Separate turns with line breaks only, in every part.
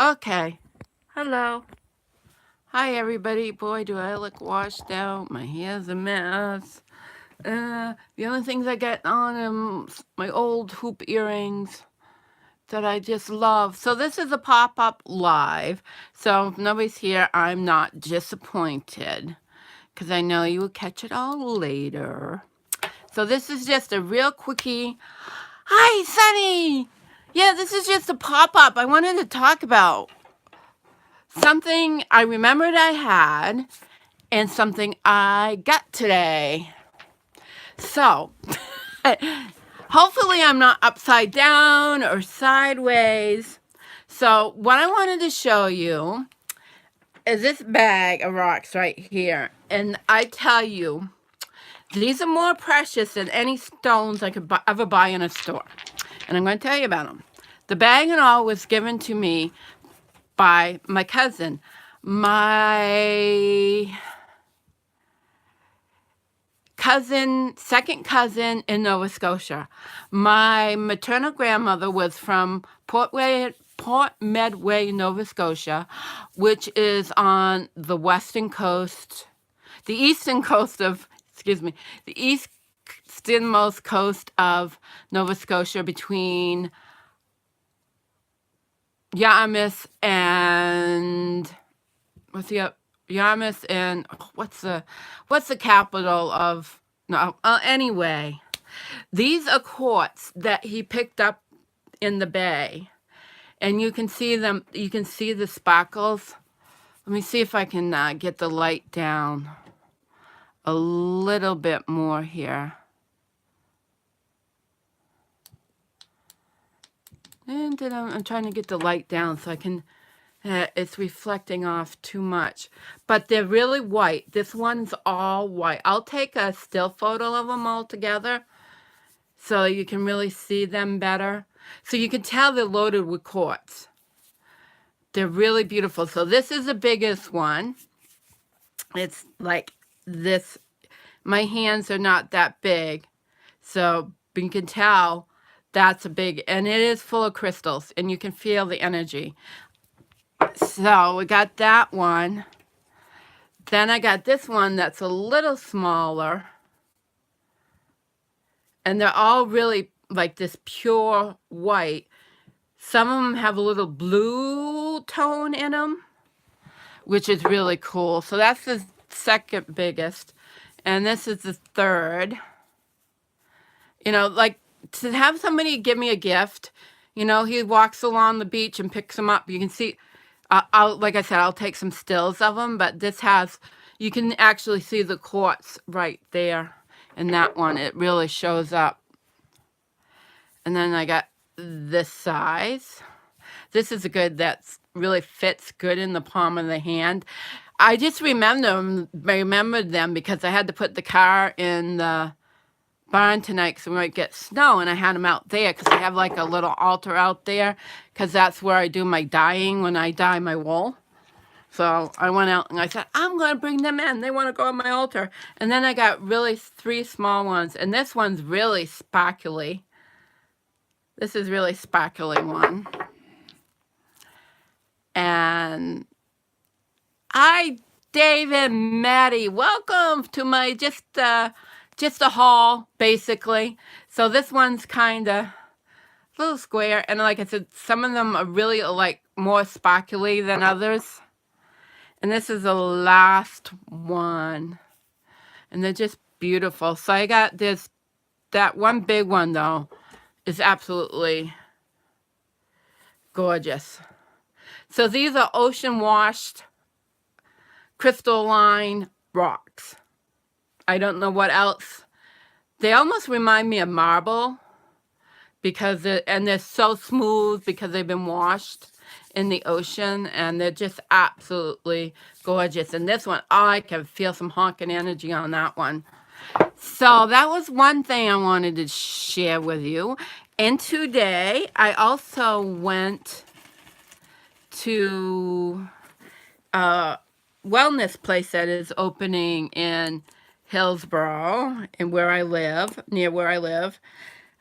Okay. Hello. Hi, everybody. Boy, do I look washed out. My hair's a mess. The only things I got on are my old hoop earrings that I just love. So this is a pop-up live. So if nobody's here, I'm not disappointed because I know you will catch it all later. So this is just a real quickie. Hi, Sunny. Yeah, this is just a pop-up I wanted to talk about. Something I remembered I had and something I got today. So, hopefully I'm not upside down or sideways. So, what I wanted to show you is this bag of rocks right here. And I tell you, these are more precious than any stones I could ever buy in a store. And I'm going to tell you about them. The bag and all was given to me by my cousin. My second cousin in Nova Scotia. My maternal grandmother was from Port Medway, Nova Scotia, which is on the western coast, the eastern coast of, the easternmost coast of Nova Scotia between Yarmouth and Yarmouth and what's the capital of anyway, these are quartz that he picked up in the bay, and you can see them. You can see the sparkles. Let me see if I can get the light down a little bit more here. And then I'm trying to get the light down so I can, it's reflecting off too much. But they're really white. This one's all white. I'll take a still photo of them all together so you can really see them better. So you can tell they're loaded with quartz. They're really beautiful. So this is the biggest one. It's like this. My hands are not that big. So you can tell that's a big, and it is full of crystals, and you can feel the energy. So we got that one. Then I got this one that's a little smaller. And they're all really like this pure white. Some of them have a little blue tone in them, which is really cool. So that's the second biggest. And this is the third. You know, like to have somebody give me a gift, you know, he walks along the beach and picks them up. You can see, like I said, I'll take some stills of them, but this has, you can actually see the quartz right there. And that one, it really shows up. And then I got this size. This is a good that's really fits good in the palm of the hand. I just remembered them because I had to put the car in the barn tonight because we might get snow, and I had them out there because I have like a little altar out there because that's where I do my dyeing when I dye my wool. So I went out and I said, I'm going to bring them in. They want to go on my altar. And then I got really 3 small ones, and this one's really sparkly. This is really sparkly one. And hi, David, Maddie. Welcome to my just a haul, basically. So this one's kind of a little square. And like I said, some of them are really like more sparkly than others. And this is the last one. And they're just beautiful. So I got this, that one big one though, is absolutely gorgeous. So these are ocean washed crystalline rocks. I don't know what else. They almost remind me of marble because they're so smooth because they've been washed in the ocean, and they're just absolutely gorgeous. And this one, oh, I can feel some honking energy on that one. So that was one thing I wanted to share with you. And today I also went to a wellness place that is opening in Hillsborough, and where I live, near where I live.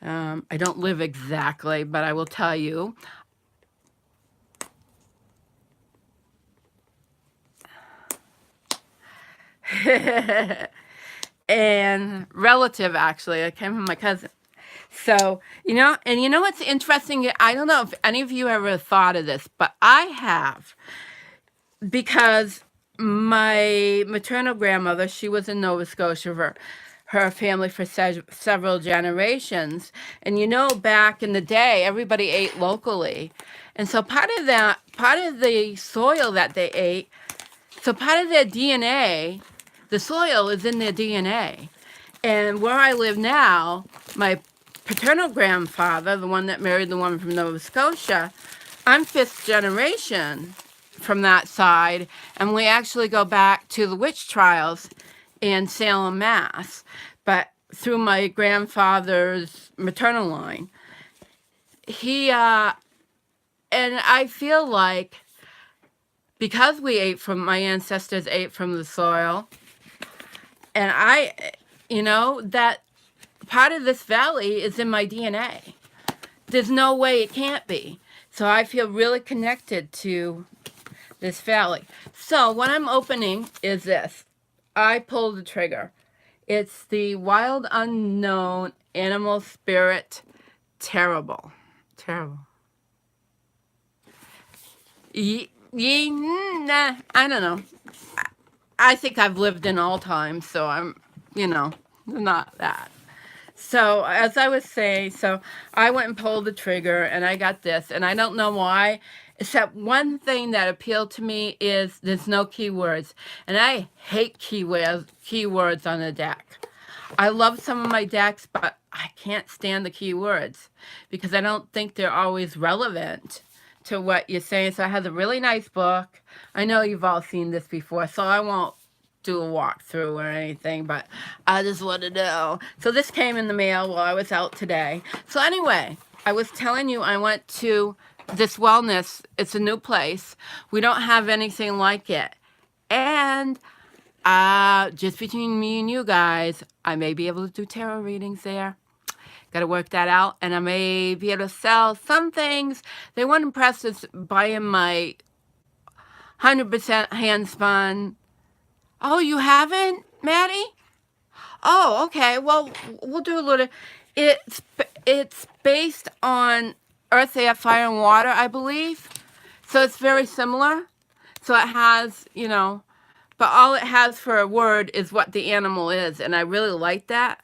I don't live exactly, but I will tell you. and relative, actually. It came from my cousin. So, and you know what's interesting? I don't know if any of you ever thought of this, but I have, because my maternal grandmother, she was in Nova Scotia for her family for several generations. And back in the day, everybody ate locally. And so part of the soil that they ate, so part of their DNA, the soil is in their DNA. And where I live now, my paternal grandfather, the one that married the woman from Nova Scotia, I'm fifth generation from that side, and we actually go back to the witch trials in Salem, Mass, but through my grandfather's maternal line. And I feel like because my ancestors ate from the soil, and that part of this valley is in my DNA. There's no way it can't be. So I feel really connected to this valley. So what I'm opening is this. I pulled the trigger. It's the Wild Unknown Animal Spirit Terrible. Terrible. Nah, I don't know. I think I've lived in all times, so I'm, not that. So as I was saying, so I went and pulled the trigger and I got this, and I don't know why, except one thing that appealed to me is there's no keywords. And I hate keywords on a deck. I love some of my decks, but I can't stand the keywords because I don't think they're always relevant to what you're saying. So I have a really nice book. I know you've all seen this before, so I won't do a walkthrough or anything, but I just want to know. So this came in the mail while I was out today. So anyway, I was telling you I went to this wellness. It's a new place. We don't have anything like it. And just between me and you guys, I may be able to do tarot readings there. Got to work that out. And I may be able to sell some things. They weren't impressed with buying my 100% hand spun. Oh, you haven't, Maddie? Oh, okay. Well, we'll do a little. It's based on earth, air, fire, and water, I believe. So it's very similar. So it has, but all it has for a word is what the animal is. And I really like that.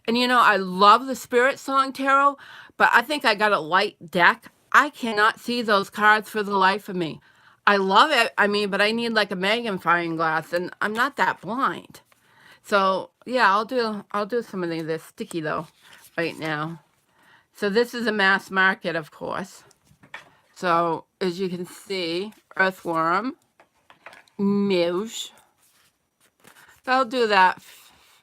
And, I love the Spirit Song Tarot, but I think I got a light deck. I cannot see those cards for the life of me. I love it. But I need like a magnifying glass, and I'm not that blind. So yeah, I'll do some of this sticky though right now. So this is a mass market, of course. So as you can see, earthworm, Mouge. So I'll do that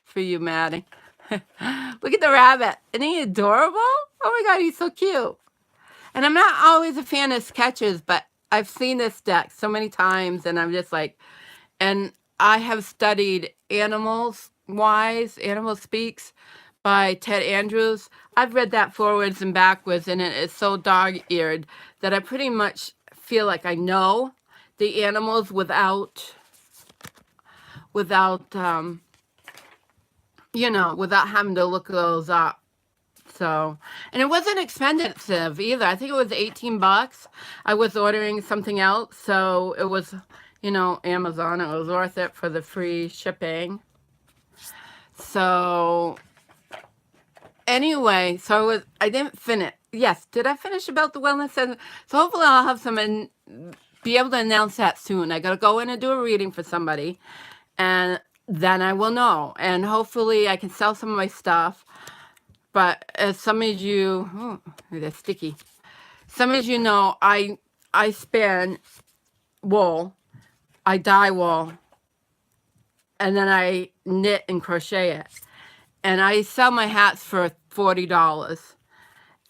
for you, Maddie. Look at the rabbit. Isn't he adorable? Oh my God, he's so cute. And I'm not always a fan of sketches, but I've seen this deck so many times, and I'm just like, and I have studied Animal Speaks by Ted Andrews. I've read that forwards and backwards, and it is so dog-eared that I pretty much feel like I know the animals without having to look those up. So, and it wasn't expensive either. I think it was $18. I was ordering something else, so it was, Amazon. It was worth it for the free shipping. So, anyway, I didn't finish. Yes, did I finish about the wellness center? So hopefully I'll have some and be able to announce that soon. I got to go in and do a reading for somebody, and then I will know. And hopefully I can sell some of my stuff. But as some of you, they're sticky. Some of you know, I spin wool, I dye wool, and then I knit and crochet it. And I sell my hats for $40.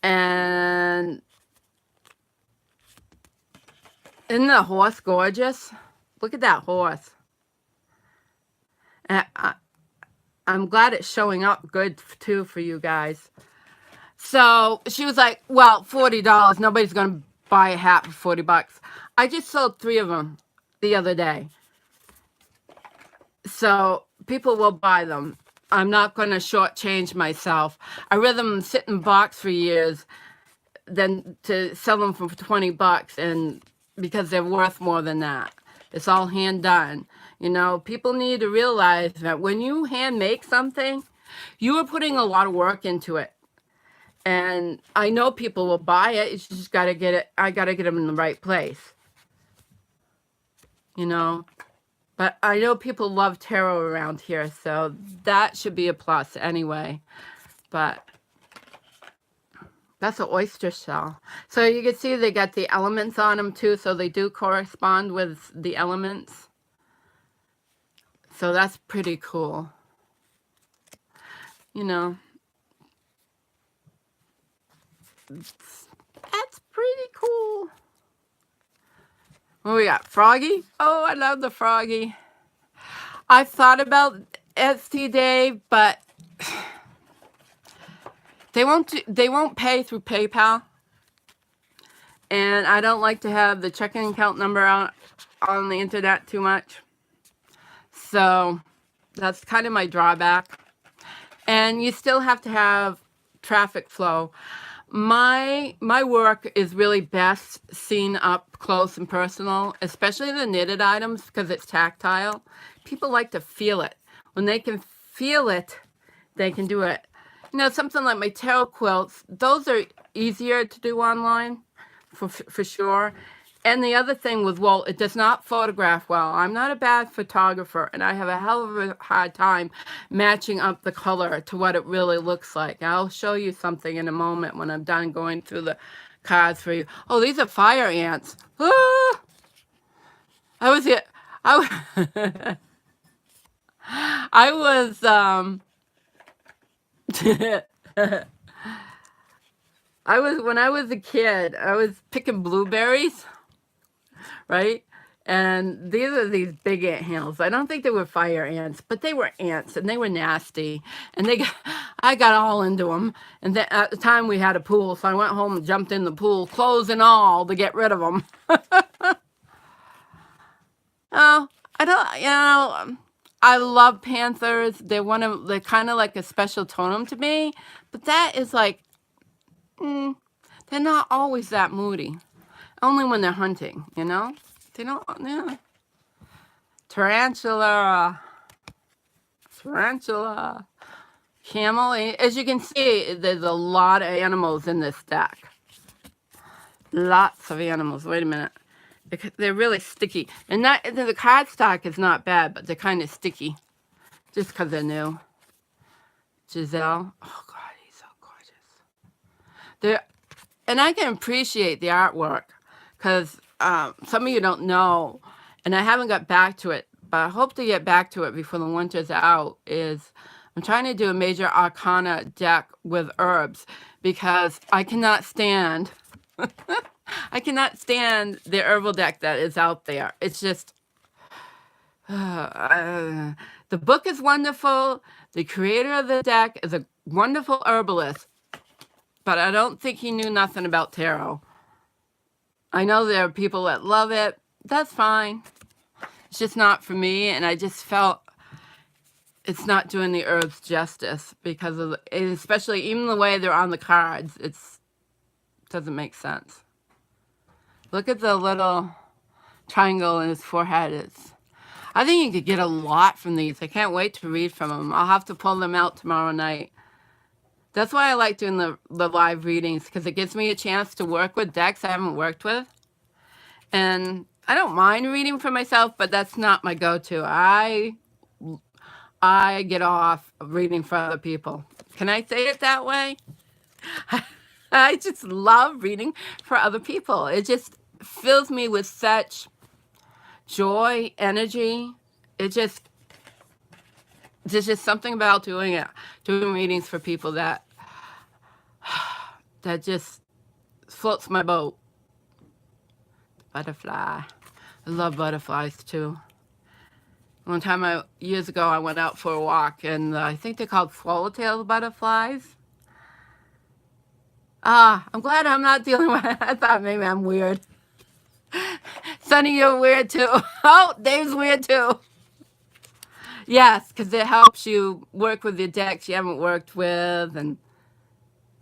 And isn't the horse gorgeous? Look at that horse. And I'm glad it's showing up good too for you guys. So she was like, well, $40. Nobody's going to buy a hat for $40. I just sold 3 of them the other day. So people will buy them. I'm not going to shortchange myself. I'd rather them sit in box for years than to sell them for 20 bucks, and because they're worth more than that. It's all hand done. You know, people need to realize that when you hand make something, you are putting a lot of work into it. And I know people will buy it. It's just got to get it. I got to get them in the right place. You know, but I know people love tarot around here, so that should be a plus anyway. But that's an oyster shell. So you can see they got the elements on them too, so they do correspond with the elements. So that's pretty cool. You know, that's pretty cool. What we got? Froggy? Oh, I love the Froggy. I thought about Etsy Day, but they won't pay through PayPal. And I don't like to have the checking account number on the internet too much. So that's kind of my drawback. And you still have to have traffic flow. My work is really best seen up close and personal, especially the knitted items, because it's tactile. People like to feel it. When they can feel it, they can do it. You know, something like my tarot quilts, those are easier to do online, for sure. And the other thing with wool, it does not photograph well. I'm not a bad photographer, and I have a hell of a hard time matching up the color to what it really looks like. I'll show you something in a moment when I'm done going through the cards for you. Oh, these are fire ants. Ah! I was here. I was when I was a kid, I was picking blueberries, right? And these are these big ant hills. I don't think they were fire ants, but they were ants, and they were nasty. And I got all into them. And then at the time we had a pool, so I went home and jumped in the pool, clothes and all, to get rid of them. Oh, I don't, you know, I love panthers. They're kind of like a special totem to me, but that is like, they're not always that moody. Only when they're hunting, you know? They don't, yeah. Tarantula. Camel. As you can see, there's a lot of animals in this deck. Lots of animals. Wait a minute. They're really sticky. And the cardstock is not bad, but they're kind of sticky. Just because they're new. Giselle. Oh, God, he's so gorgeous. And I can appreciate the artwork because some of you don't know, and I haven't got back to it, but I hope to get back to it before the winter's out, is I'm trying to do a major arcana deck with herbs because I cannot stand I cannot stand the herbal deck that is out there. It's just the book is wonderful. The creator of the deck is a wonderful herbalist, but I don't think he knew nothing about tarot. I know there are people that love it. That's fine. It's just not for me, and I just felt it's not doing the herbs justice because of especially even the way they're on the cards. It doesn't make sense. Look at the little triangle in his forehead. I think you could get a lot from these. I can't wait to read from them. I'll have to pull them out tomorrow night. That's why I like doing the live readings, because it gives me a chance to work with decks I haven't worked with. And I don't mind reading for myself, but that's not my go-to. I get off of reading for other people. Can I say it that way? I just love reading for other people. It just fills me with such joy, energy. There's just something about doing readings for people that just floats my boat. Butterfly. I love butterflies too. One time, years ago, I went out for a walk, and I think they're called swallowtail butterflies. I'm glad I'm not the only one. I thought maybe I'm weird. Sonny, you're weird too. Oh, Dave's weird too. Yes, because it helps you work with the decks you haven't worked with, and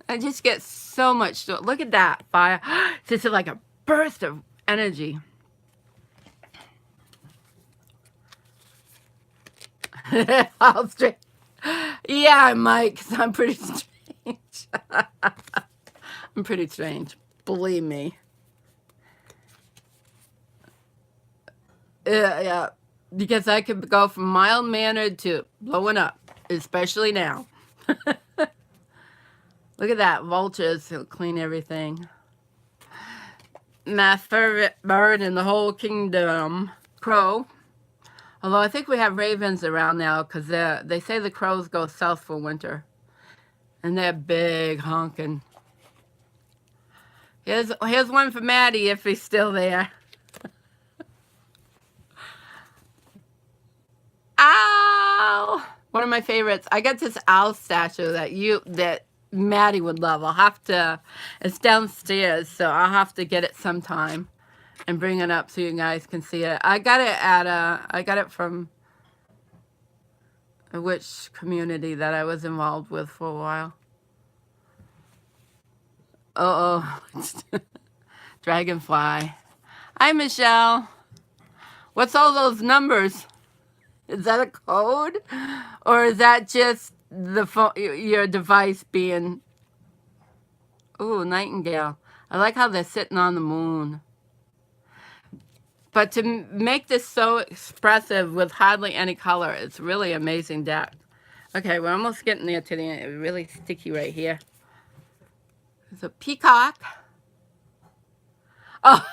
I just get so much. Look at that fire! It's just like a burst of energy. I'll straight. Yeah, Mike. 'Cause I'm pretty strange. I'm pretty strange. Believe me. Yeah, because I could go from mild mannered to blowing up, especially now. Look at that, vultures. He'll clean everything. My favorite bird in the whole kingdom, crow. Although I think we have ravens around now because they say the crows go south for winter. And they're big, honking. Here's one for Maddie if he's still there. Ow! One of my favorites. I got this owl statue that Maddie would love. I'll have to. It's downstairs, so I'll have to get it sometime and bring it up so you guys can see it. I got it from a witch community that I was involved with for a while. Uh oh, dragonfly. Hi, Michelle. What's all those numbers? Is that a code? Or is that just the phone, your device being... Ooh, nightingale. I like how they're sitting on the moon. But to make this so expressive with hardly any color, it's really amazing deck. Okay, we're almost getting there to the end. It's really sticky right here. There's a peacock. Oh.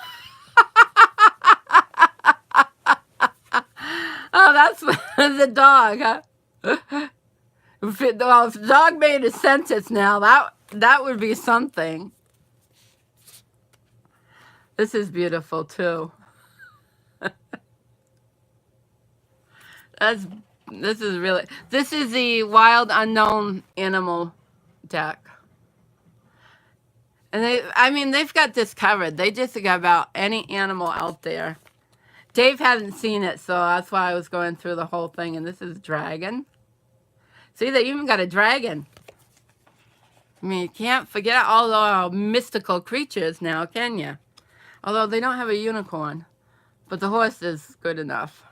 Oh, that's the dog, huh? Well, if the dog made a sentence now, that would be something. This is beautiful, too. This is the Wild Unknown Animal deck. And they've got this covered. They just got about any animal out there. Dave hasn't seen it, so that's why I was going through the whole thing. And this is dragon. See, they even got a dragon. I mean, you can't forget all our mystical creatures now, can you? Although they don't have a unicorn. But the horse is good enough.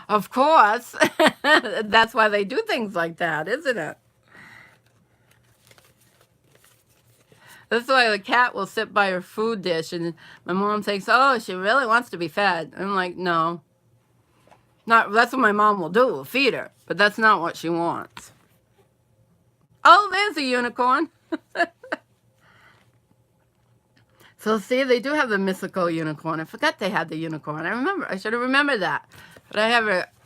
Of course. That's why they do things like that, isn't it? That's why the cat will sit by her food dish, and my mom thinks, oh, she really wants to be fed. I'm like, no. That's what my mom will do, feed her. But that's not what she wants. Oh, there's a unicorn. So see, they do have the mythical unicorn. I forgot they had the unicorn. I should have remembered that. But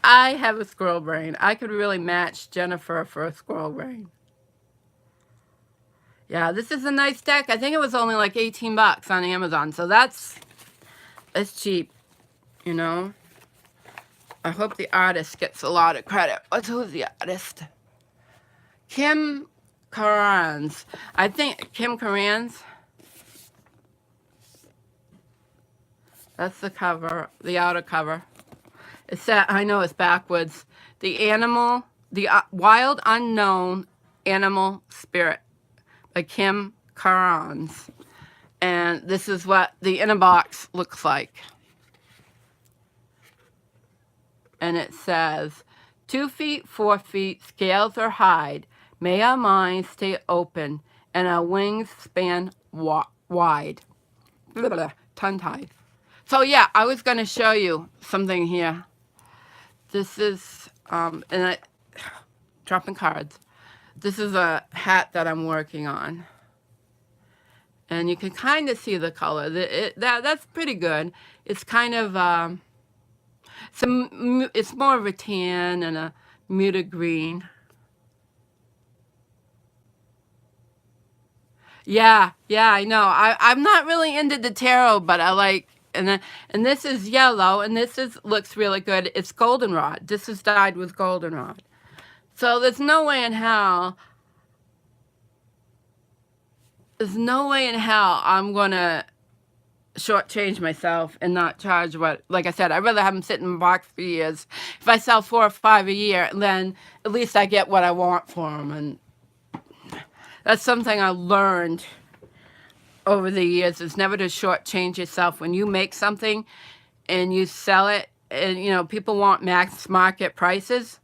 I have a squirrel brain. I could really match Jennifer for a squirrel brain. Yeah, this is a nice deck. I think it was only like 18 bucks on Amazon. So it's cheap, you know. I hope the artist gets a lot of credit. Who's the artist? Kim Carans. I think Kim Carans. That's the cover, the outer cover. I know it's backwards. The Wild Unknown Animal Spirit by Kim Carans. And this is what the inner box looks like. And it says, 2 feet, 4 feet, scales or hide. May our minds stay open and our wings span wide. Blah, blah, blah, tongue-tied. So yeah, I was going to show you something here. This is, dropping cards. This is a hat that I'm working on. And you can kind of see the color. That's pretty good. It's kind of, it's more of a tan and a muted green. Yeah, I know. I'm not really into the tarot, but I like, and this is yellow, and looks really good. It's goldenrod. This is dyed with goldenrod. So there's no way in hell I'm gonna shortchange myself and not charge what, like I said, I'd rather have them sit in the box for years. If I sell 4 or 5 a year, then at least I get what I want for them. And that's something I learned over the years, is never to shortchange yourself. When you make something and you sell it, and you know, people want mass market prices.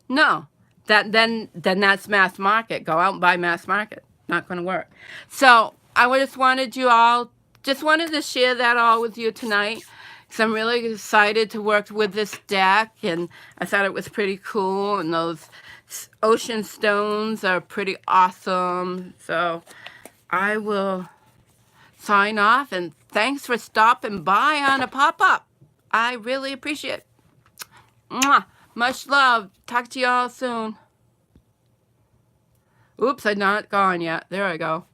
No, then that's mass market. Go out and buy mass market. Not going to work. So I just wanted to share that all with you tonight, because I'm really excited to work with this deck, and I thought it was pretty cool, and those ocean stones are pretty awesome. So I will sign off, and thanks for stopping by on a pop-up. I really appreciate it. Mwah. Much love. Talk to you all soon. Oops, I'm not gone yet. There I go.